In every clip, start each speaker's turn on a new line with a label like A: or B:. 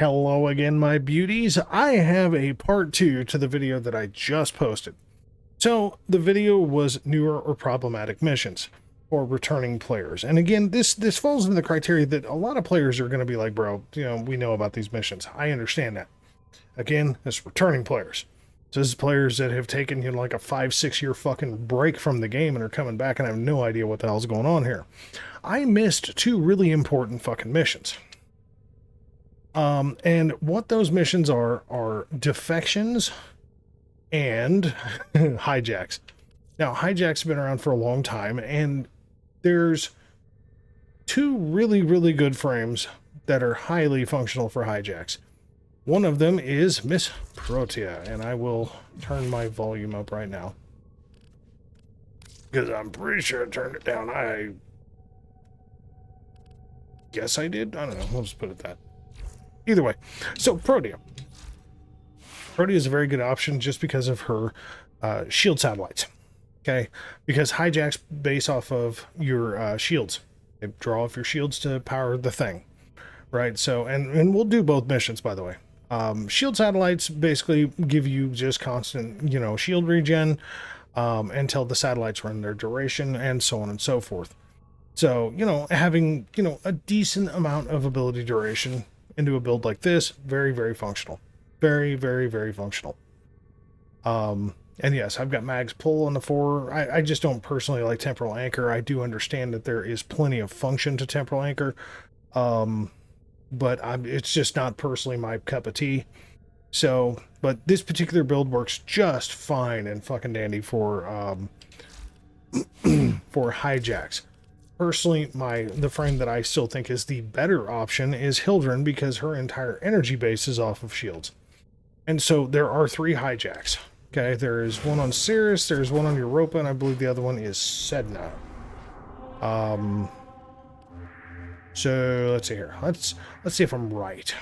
A: Hello again, my beauties. I have a part 2 to the video that I just posted. So the video was newer or problematic missions for returning players. And again, this falls into the criteria that a lot of players are going to be like, bro, we know about these missions. I understand that. Again, it's returning players. So this is players that have taken, like a 5-6 year fucking break from the game and are coming back and I have no idea what the hell's going on here. I missed 2 really important fucking missions. And what those missions are defections and hijacks. Now, hijacks have been around for a long time, and there's 2 really, really good frames that are highly functional for hijacks. One of them is Miss Protea, and I will turn my volume up right now, because I'm pretty sure I turned it down. I guess I did. I don't know. We'll just put it that. Either way, so Protea. Protea is a very good option just because of her shield satellites. Okay, because hijacks base off of your shields. They draw off your shields to power the thing, right? So, and we'll do both missions, by the way. Shield satellites basically give you just constant, shield regen until the satellites run their duration, and so on and so forth. So, having, a decent amount of ability duration into a build like this, very, very functional. Very, very, very functional. And yes, I've got Mag's pull on the 4. I just don't personally like temporal anchor. I do understand that there is plenty of function to temporal anchor. But it's just not personally my cup of tea. So, but this particular build works just fine and fucking dandy for for hijacks. Personally, the frame that I still think is the better option is Hildren, because her entire energy base is off of shields. And so there are 3 hijacks. Okay, there is one on Cirrus, there's one on Europa, and I believe the other one is Sedna. So let's see here. Let's see if I'm right.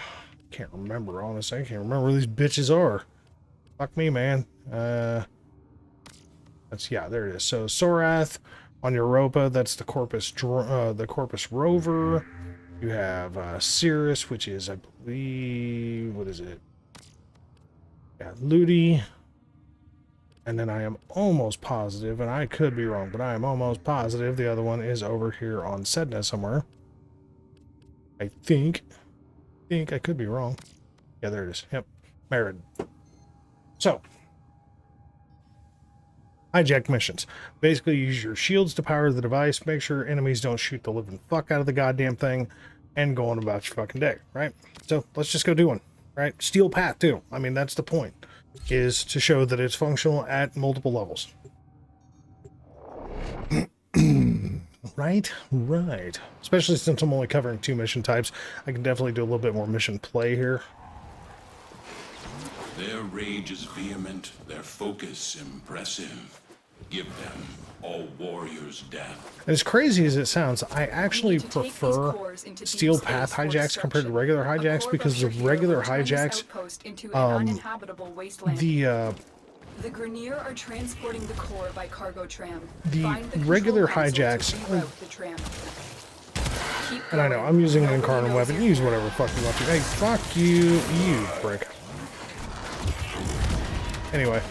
A: Can't remember, honestly. I can't remember where these bitches are. Fuck me, man. Yeah, there it is. So Sorath on Europa, that's the Corpus rover. You have Cirrus, which is, I believe, what is it? Yeah, Ludi. And then I am almost positive, and I could be wrong, but I am almost positive the other one is over here on Sedna somewhere. I think I could be wrong. Yeah, there it is. Yep. Merid. So, hijack missions. Basically, use your shields to power the device, make sure enemies don't shoot the living fuck out of the goddamn thing, and go on about your fucking day, right? So, let's just go do one, right? Steel path, too. I mean, that's the point, is to show that it's functional at multiple levels. Right. Especially since I'm only covering 2 mission types, I can definitely do a little bit more mission play here.
B: Their rage is vehement, their focus impressive. Give them all warriors' death.
A: And as crazy as it sounds, I actually prefer steel path hijacks compared to regular hijacks, because the regular hijacks,
C: the Grenier are transporting the core by cargo tram.
A: The regular hijacks, and I know, I'm using an incarnate weapon. Use whatever the fuck you want to. Hey, fuck you, you prick. Anyway.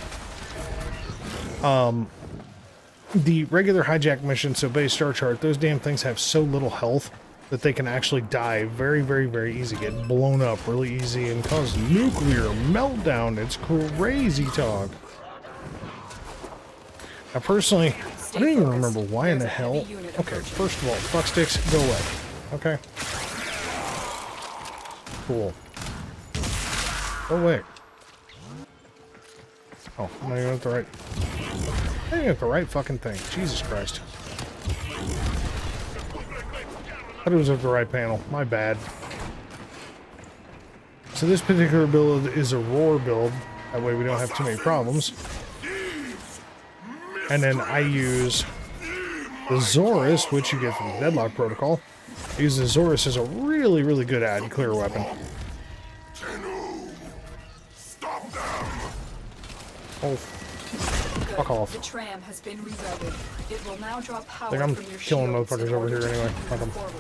A: The regular hijack mission, so base star chart, those damn things have so little health that they can actually die very, very, very easy. Get blown up really easy and cause nuclear meltdown. It's crazy talk. Now, personally, I don't even remember why in the hell. Okay, first of all, fuck sticks, go away. Okay. Cool. Go away. Oh, I'm not even at the right. I'm not even at the right fucking thing. Jesus Christ. I thought it was at the right panel. My bad. So this particular build is a roar build. That way we don't have too many problems. And then I use the Zorus, which you get from the Deadlock Protocol. I use the Zorus as a really, really good ad-clear weapon. Oh, fuck off.
C: The tram has been rerouted. It will now draw power
A: I think I'm
C: from your
A: killing
C: shields
A: motherfuckers
C: in
A: over
C: order
A: here
C: to
A: anyway.
C: keep
A: Fuck 'em.
C: moving forward.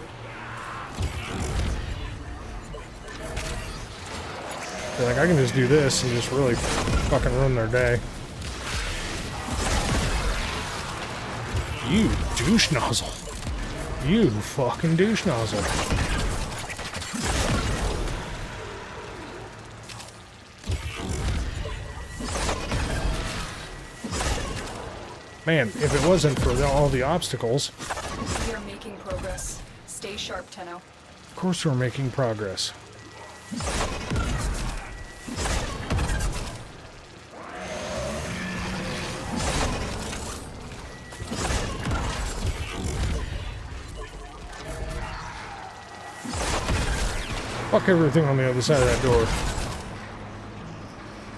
A: They're like, I can just do this and just really fucking ruin their day. You douche nozzle. You fucking douche nozzle. Man, if it wasn't for all the obstacles...
C: We are making progress. Stay sharp, Tenno.
A: Of course we're making progress. Fuck everything on the other side of that door.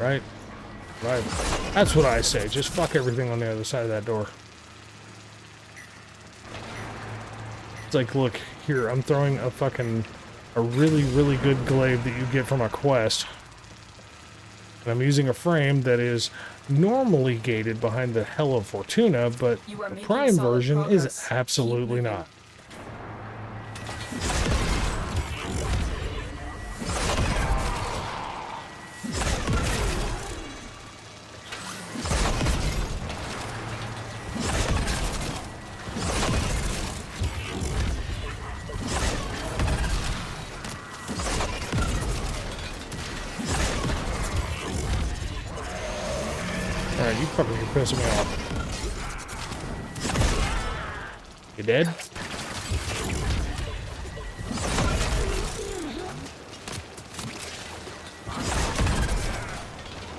A: Right? Right. That's what I say. Just fuck everything on the other side of that door. It's like, look, here, I'm throwing a really, really good glaive that you get from a quest. And I'm using a frame that is normally gated behind the Hell of Fortuna, but the Prime version is absolutely not. Alright, you fuckers are pissing me off. You dead?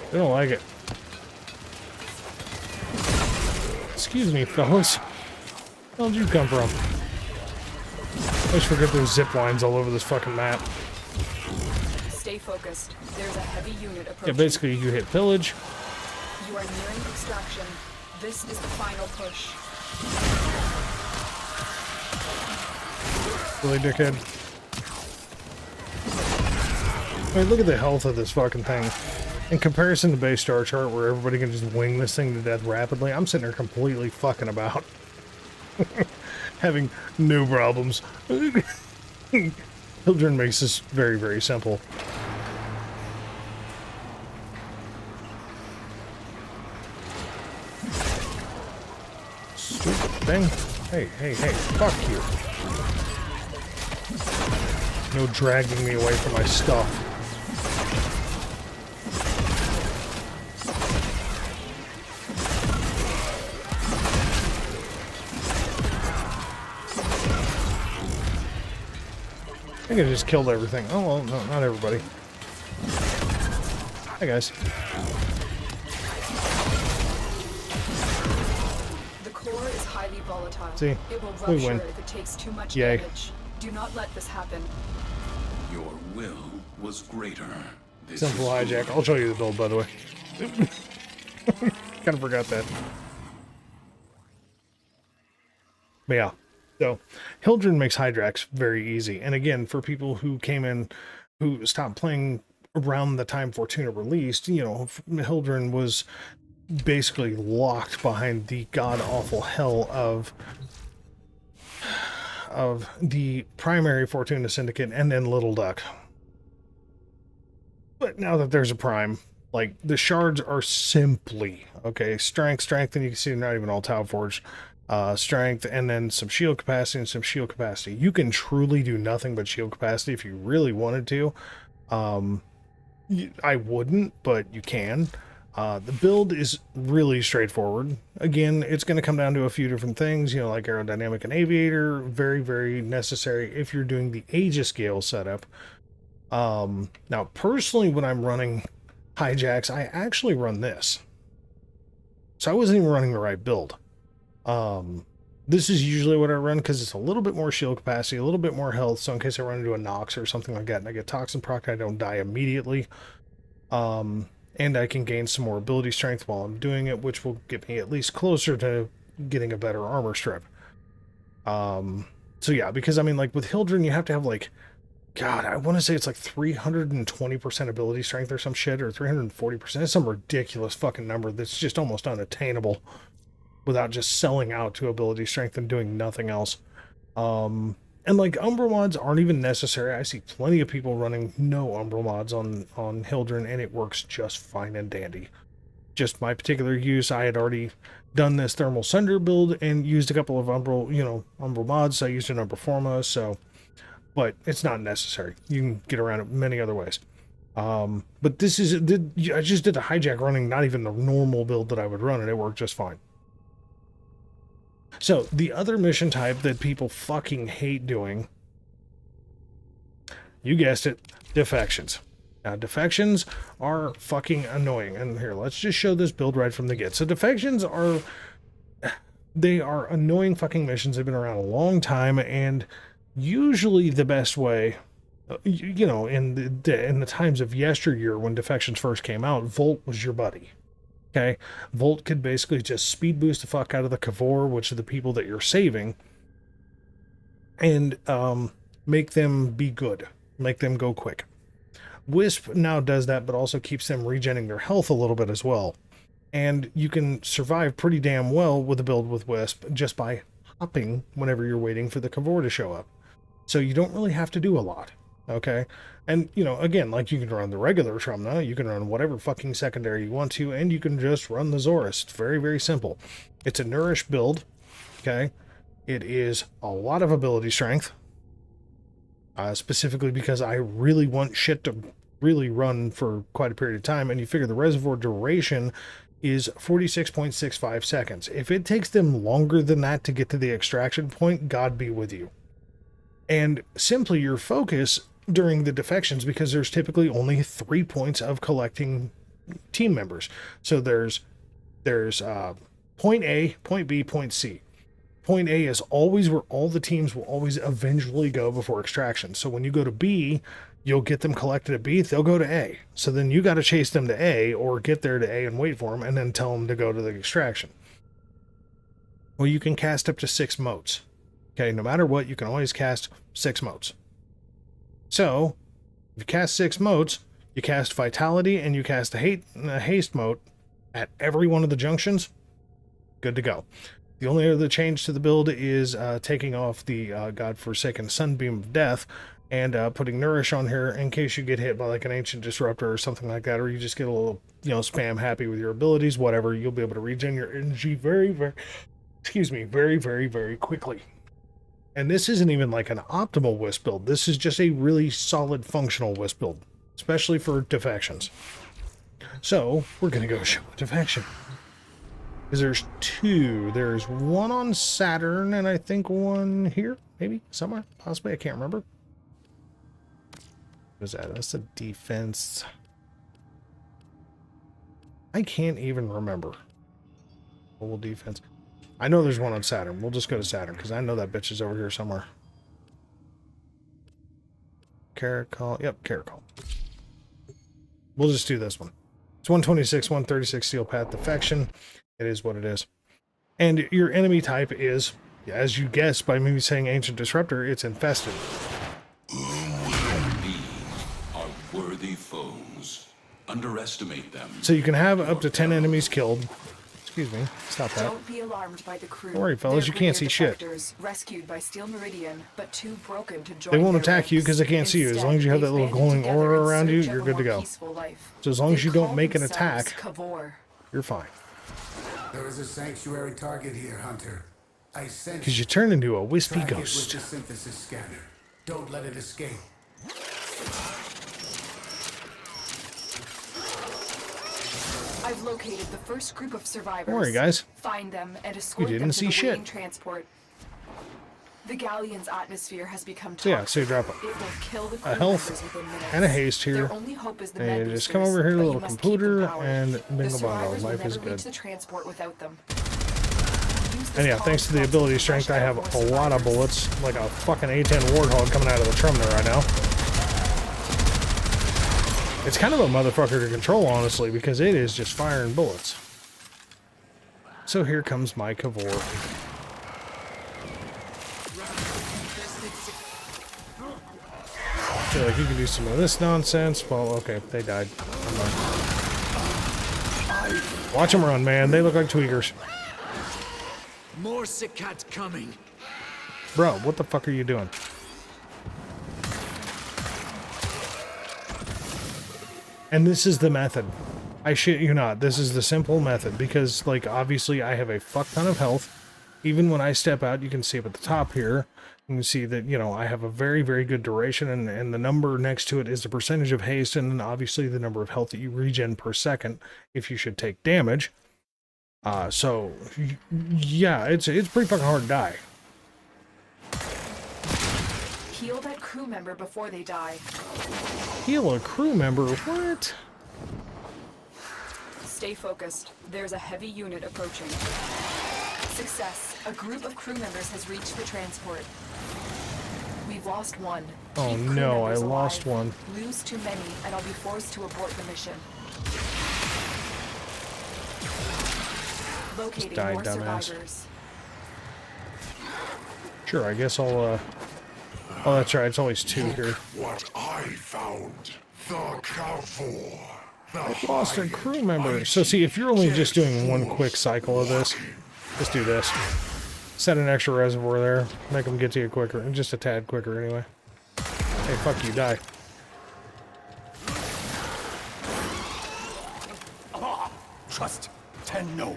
A: I don't like it. Excuse me, fellas. Where did you come from? I always forget there's zip lines all over this fucking map.
C: Stay focused. There's a heavy unit approaching.
A: Yeah, basically you hit pillage.
C: You are nearing extraction. This is the final push.
A: Really, dickhead? I mean, look at the health of this fucking thing. In comparison to base Star Chart, where everybody can just wing this thing to death rapidly, I'm sitting there completely fucking about. Having no problems. Hildren makes this very, very simple. Stupid thing. Hey, hey, hey, fuck you. No dragging me away from my stuff. I think I just killed everything. Oh, well, no, not everybody. Hi, guys.
C: The core is highly volatile.
A: See,
C: it will
A: we
C: rupture
A: win.
C: if it takes too much
A: Yay.
C: damage. Do not let this happen.
B: Your will was greater. This
A: Simple
B: is
A: hijack.
B: good.
A: I'll show you the build, by the way. Kind of forgot that. But yeah. So, Hildren makes Hijacks very easy. And again, for people who came in, who stopped playing around the time Fortuna released, you know, Hildren was basically locked behind the god-awful hell of the primary Fortuna Syndicate and then Little Duck. But now that there's a Prime, like, the shards are simply, okay, strength, and you can see they're not even all Tau Forged. Strength, and then some shield capacity and some shield capacity. You can truly do nothing but shield capacity if you really wanted to. I wouldn't, but you can. The build is really straightforward. Again, it's going to come down to a few different things, you know, like aerodynamic and aviator. Very, very necessary if you're doing the Aegis-scale setup. Now, personally, when I'm running Hijacks, I actually run this. So I wasn't even running the right build. This is usually what I run because it's a little bit more shield capacity, a little bit more health, so in case I run into a Nox or something like that and I get toxin proc, I don't die immediately. And I can gain some more ability strength while I'm doing it, which will get me at least closer to getting a better armor strip. So yeah, because I mean, like with Hildren, you have to have like, God, I want to say it's like 320% ability strength or some shit, or 340%. It's some ridiculous fucking number that's just almost unattainable without just selling out to ability strength and doing nothing else. And like Umbral mods aren't even necessary. I see plenty of people running no Umbral mods on Hildren, and it works just fine and dandy. Just my particular use, I had already done this Thermal Sunder build and used a couple of Umbral, Umbral mods. So I used an Umbral Forma, so, but it's not necessary. You can get around it many other ways. But this is, I just did a hijack running not even the normal build that I would run, and it worked just fine. So, the other mission type that people fucking hate doing, you guessed it, defections. Now, defections are fucking annoying. And here, let's just show this build right from the get. So, defections are, they are annoying fucking missions. They've been around a long time, and usually the best way, in the times of yesteryear when defections first came out, Volt was your buddy. Okay, Volt could basically just speed boost the fuck out of the Kavor, which are the people that you're saving, and make them be good, make them go quick. Wisp now does that, but also keeps them regenerating their health a little bit as well. And you can survive pretty damn well with a build with Wisp just by hopping whenever you're waiting for the Kavor to show up. So you don't really have to do a lot. Okay, and again, like you can run the regular Trumna, you can run whatever fucking secondary you want to, and you can just run the Zorus. It's very, very simple. It's a Nourish build. Okay, it is a lot of ability strength, specifically because I really want shit to really run for quite a period of time, and you figure the reservoir duration is 46.65 seconds. If it takes them longer than that to get to the extraction point, God be with you. And simply your focus during the defections, because there's typically only 3 points of collecting team members. So there's point A, point B, point C. Point A is always where all the teams will always eventually go before extraction. So when you go to B, you'll get them collected at B, they'll go to A. So then you got to chase them to A, or get there to A and wait for them, and then tell them to go to the extraction. Well, you can cast up to 6 motes. Okay, no matter what, you can always cast 6 motes. So, if you cast 6 motes, you cast Vitality and you cast a haste mote at every one of the junctions, good to go. The only other change to the build is taking off the godforsaken Sunbeam of Death and putting Nourish on here in case you get hit by like an Ancient Disruptor or something like that, or you just get a little, spam happy with your abilities, whatever. You'll be able to regen your energy very, very, very quickly. And this isn't even like an optimal Wisp build. This is just a really solid functional Wisp build, especially for defections. So we're going to go show a defection. Because there's 2. There's one on Saturn, and I think one here, maybe, somewhere, possibly. I can't remember. What is that? That's a defense. I can't even remember. Full defense. I know there's one on Saturn. We'll just go to Saturn, because I know that bitch is over here somewhere. Caracol. Yep, Caracol. We'll just do this one. It's 126, 136 Steel Path Defection. It is what it is. And your enemy type is, as you guessed by me saying Ancient Disruptor, it's Infested.
B: Are worthy foes. Underestimate them.
A: So you can have up to 10 enemies killed. Excuse me. Stop that.
C: Don't be alarmed by the crew.
A: Don't worry, fellas. You can't see shit.
C: Rescued by Steel Meridian, but too broken to join.
A: They won't attack you because they can't see you. As long as you have that little glowing aura around you, you're good to go. So as long as you don't make an attack, you're fine.
D: There is a sanctuary target here, Hunter. I sense.
A: Because you turn into a wispy ghost.
D: With the synthesis scanner. Don't let it escape.
C: I've located the first group of survivors.
A: Don't worry, guys.
C: Find them and escort
A: you
C: them
A: didn't
C: to
A: see
C: the
A: shit.
C: waiting transport. The galleon's atmosphere has become toxic.
A: So yeah, so you drop
C: It will kill the
A: a health
C: and
A: a haste here.
C: Their only hope is the
A: And
C: med
A: just come
C: boosters,
A: over here to a
C: but
A: little
C: you must keep them
A: computer
C: powered.
A: and
C: The
A: bingo bongo.
C: survivors will
A: Life is
C: never
A: good.
C: reach the transport without them.
A: And yeah, thanks to the ability strength, I have a lot of bullets. Like a fucking A10 Warthog coming out of the Trumna right now. It's kind of a motherfucker to control, honestly, because it is just firing bullets. So here comes my Kavor. Feel like you can do some of this nonsense. Well, okay, they died. Watch them run, man. They look like tweakers.
E: More Sikat coming.
A: Bro, what the fuck are you doing? And this is the method. I shit you not. This is the simple method because, like, obviously I have a fuck ton of health. Even when I step out, you can see up at the top here, you can see that, you know, I have a very, very good duration, and the number next to it is the percentage of haste, and then obviously the number of health that you regen per second if you should take damage. So, yeah, it's pretty fucking hard to die.
C: Heal that crew member before they die.
A: Heal a crew member? What?
C: Stay focused. There's a heavy unit approaching. Success. A group of crew members has reached the transport. We've lost one.
A: Oh
C: Keep crew
A: no, I
C: members
A: lost
C: alive.
A: one.
C: Lose too many, and I'll be forced to abort the mission. Locating
A: die,
C: more
A: dumbass.
C: survivors.
A: Sure, I guess I'll, Oh, that's right, it's always 2 here.
E: What I found. The Carrefour.
A: I lost a crew member. So see, if you're only just doing one quick cycle of this, just do this. Set an extra reservoir there. Make them get to you quicker. And just a tad quicker anyway. Hey, fuck you, die.
E: Trust. 10 no.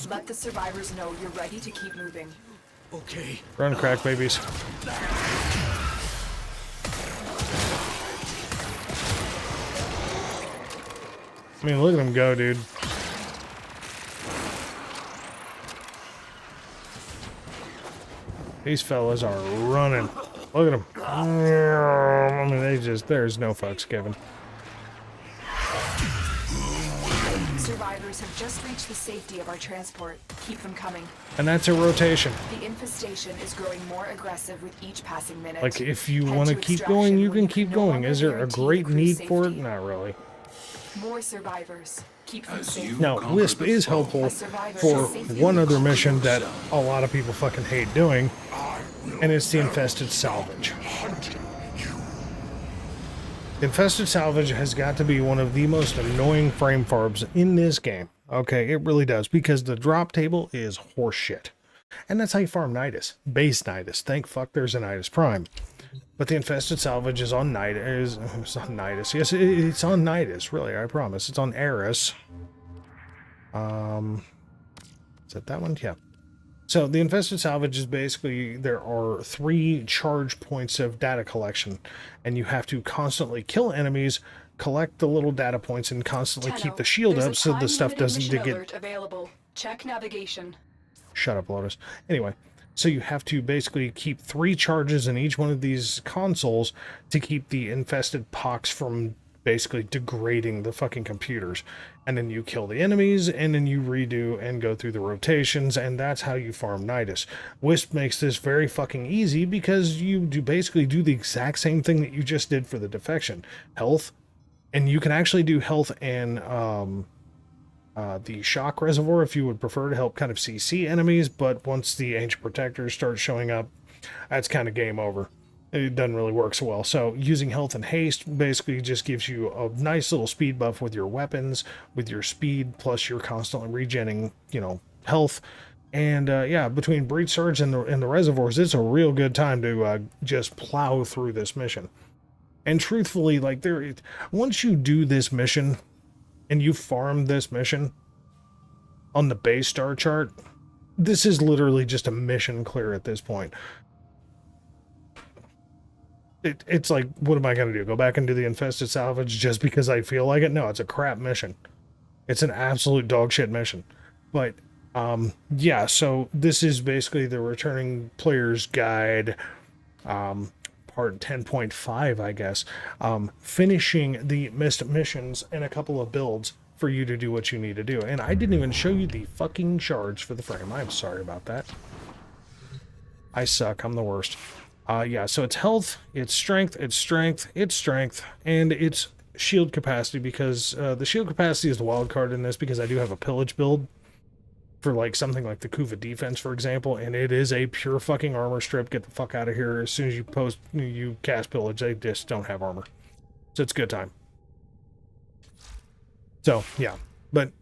C: Let the survivors know you're ready to keep moving.
E: Okay.
A: Run, crack babies. I mean, look at them go, dude. These fellas are running. Look at them. I mean, there's no fucks given.
C: Survivors have just reached the safety of our transport. Keep them coming.
A: And that's a rotation.
C: The infestation is growing more aggressive with each passing minute.
A: Like, if you
C: Head
A: want to
C: to
A: keep
C: extraction
A: going, you
C: when
A: can
C: can
A: keep
C: no
A: going.
C: longer
A: Is there a
C: guarantee
A: great
C: the crew's
A: need for it?
C: safety.
A: Not really.
C: More survivors. Keep them
B: As
C: safe.
B: you
A: Now,
B: conquer
A: Wisp
B: the
A: is
B: foe,
A: helpful
C: A survivor
A: for
C: is safely
A: one other
C: recalled.
A: mission that a lot of people fucking hate doing, and it's the Infested Salvage. Infested Salvage has got to be one of the most annoying frame farbs in this game. Okay, it really does, because the drop table is horseshit. And that's how you farm Nidus. Base Nidus. Thank fuck there's a Nidus Prime. But the Infested Salvage is on Nidus. It's on Nidus. Yes, it's on Nidus, really, I promise. It's on Eris. Is that one? Yeah. So the Infested Salvage is basically, there are 3 charge points of data collection, and you have to constantly kill enemies, collect the little data points, and constantly keep the shield up so the stuff doesn't get...
C: Alert available. Check navigation.
A: Shut up, Lotus. Anyway, so you have to basically keep 3 charges in each one of these consoles to keep the infested pox from basically degrading the fucking computers. And then you kill the enemies, and then you redo and go through the rotations, and that's how you farm Nidus. Wisp makes this very fucking easy because you basically do the exact same thing that you just did for the Defection. Health, and you can actually do health and the shock reservoir if you would prefer to help kind of CC enemies, but once the ancient protectors start showing up, that's kind of game over. It doesn't really work so well. So using health and haste basically just gives you a nice little speed buff with your weapons, with your speed, plus you're constantly regenning, you know, health. And yeah, between Breach Surge and the reservoirs, it's a real good time to just plow through this mission. And truthfully, like, once you do this mission and you farm this mission on the base star chart, this is literally just a mission clear at this point. It's like, what am I going to do? Go back and do the Infested Salvage just because I feel like it? No, it's a crap mission. It's an absolute dog shit mission. But, yeah, so this is basically the Returning Player's Guide, part 10.5, I guess. Finishing the missed missions and a couple of builds for you to do what you need to do. And I didn't even show you the fucking shards for the frame. I'm sorry about that. I suck. I'm the worst. Yeah, so it's health, it's strength, it's strength, it's strength, and it's shield capacity, because the shield capacity is the wild card in this, because I do have a pillage build for like something like the Kuva defense, for example, and it is a pure fucking armor strip. Get the fuck out of here. As soon as you cast pillage, they just don't have armor. So it's good time. So, yeah. But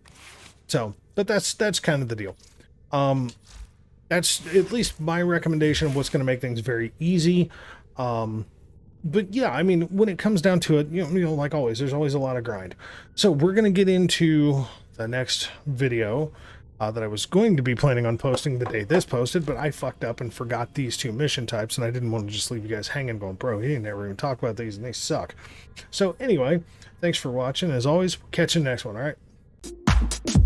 A: that's kind of the deal. That's at least my recommendation of what's going to make things very easy. But yeah, I mean, when it comes down to it, like always, there's always a lot of grind. So we're going to get into the next video that I was going to be planning on posting the day this posted, but I fucked up and forgot these 2 mission types, and I didn't want to just leave you guys hanging going, bro, he didn't ever even talk about these, and they suck. So anyway, thanks for watching. As always, catch you in the next one, all right?